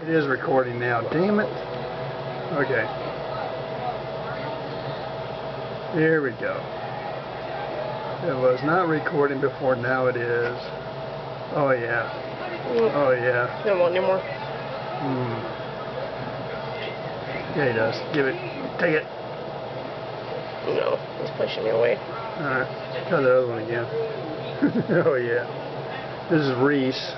It is recording now. Damn it. Okay. Here we go. It was not recording before. Now it is. Oh yeah. Oh yeah. You don't want any more? Yeah, he does. Give it. Take it. No, he's pushing me away. Alright. Try the other one again. Oh yeah. This is Reese.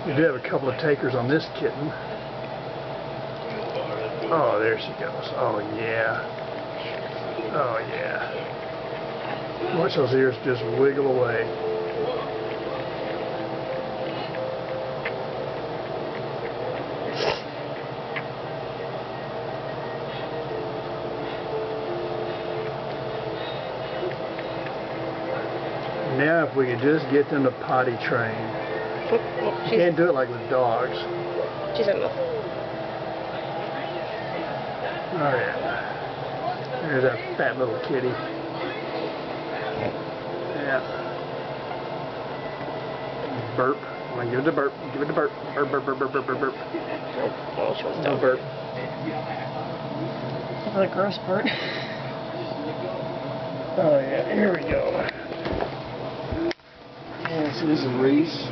We do have a couple of takers on this kitten. Oh, there she goes. Oh yeah. Oh yeah. Watch those ears just wiggle away. Now if we could just get them to potty train. You can't do it like with dogs. She's in the... Oh yeah. There's that fat little kitty. Yeah. Burp. I'm gonna give it a burp. Give it a burp. Burp, burp, burp, burp, burp, burp, burp. Nope. Oh, she wants No down. burp. That's a gross burp. Oh yeah, here we go. Yeah, so this is Reese.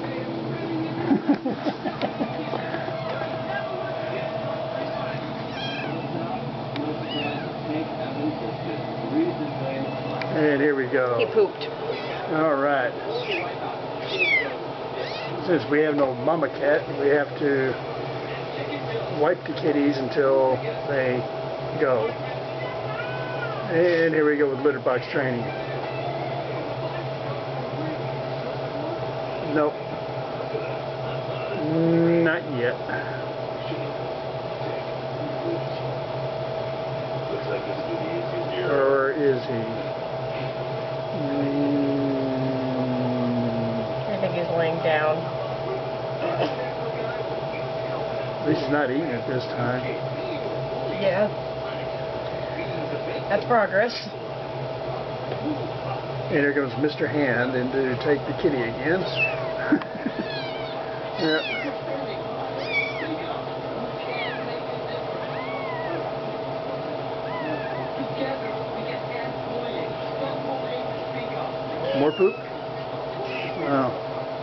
And here we go. He pooped. Alright. Since we have no mama cat, we have to wipe the kitties until they go. And here we go with litter box training. Nope. Not yet. Or is he? I think he's laying down. At least he's not eating it this time. Yeah. That's progress. And here comes Mr. Hand in to take the kitty again. Yeah. More poop? Oh.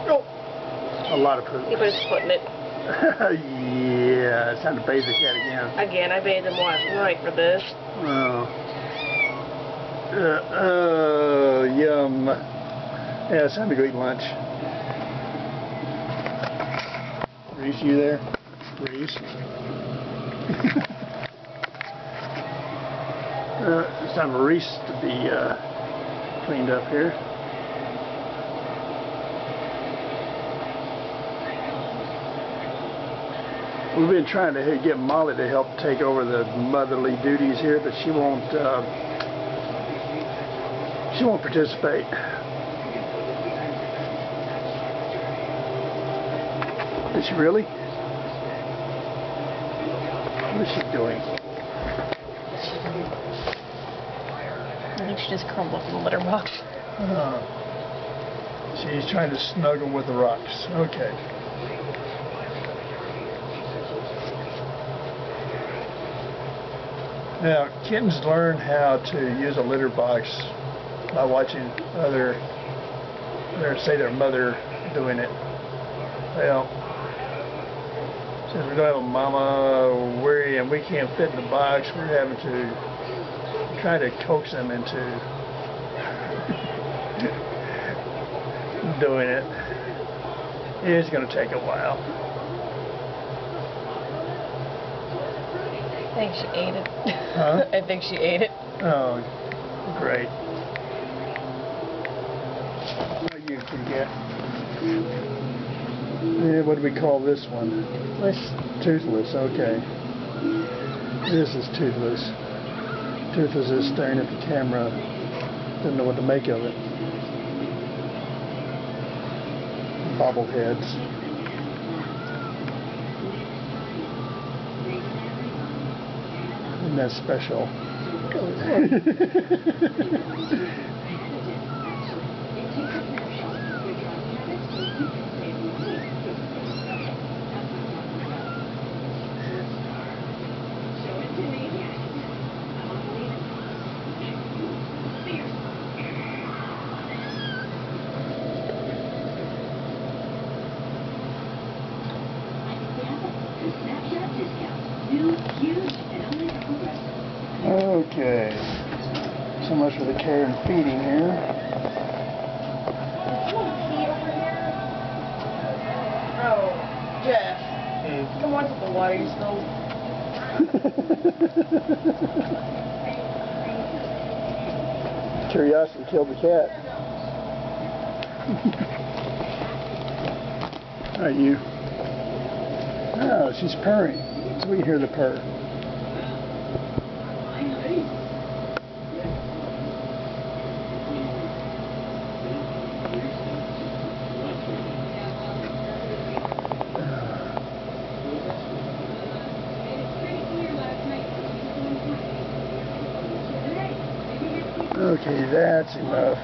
Oh. A lot of poop. He put his foot in it. Yeah, it's time to bathe the cat again. Again, I bathed him last night for this. Oh. Oh, yum. Yeah, it's time to go eat lunch. Reese, you there? Reese? It's time for Reese to be cleaned up here. We've been trying to get Molly to help take over the motherly duties here, but she won't participate. Is she really? What is she doing? I think she just curled up in the litter box. She's trying to snuggle with the rocks. Okay. Now, kittens learn how to use a litter box by watching their mother doing it. Well, since we don't have a mama and we can't fit in the box, we're having to try to coax them into doing it. It's going to take a while. I think she ate it. Huh? I think she ate it. Oh, great. What you can get? Yeah, what do we call this one? Toothless, okay. This is Toothless. Toothless is staring at the camera. Doesn't know what to make of it. Bobbleheads. Isn't that special? Okay. So much for the care and feeding here. Oh, Jeff. Come watch the water you spilled. Curiosity killed the cat. Alright, you. Oh, she's purring. So we can hear the purr. Okay, that's enough.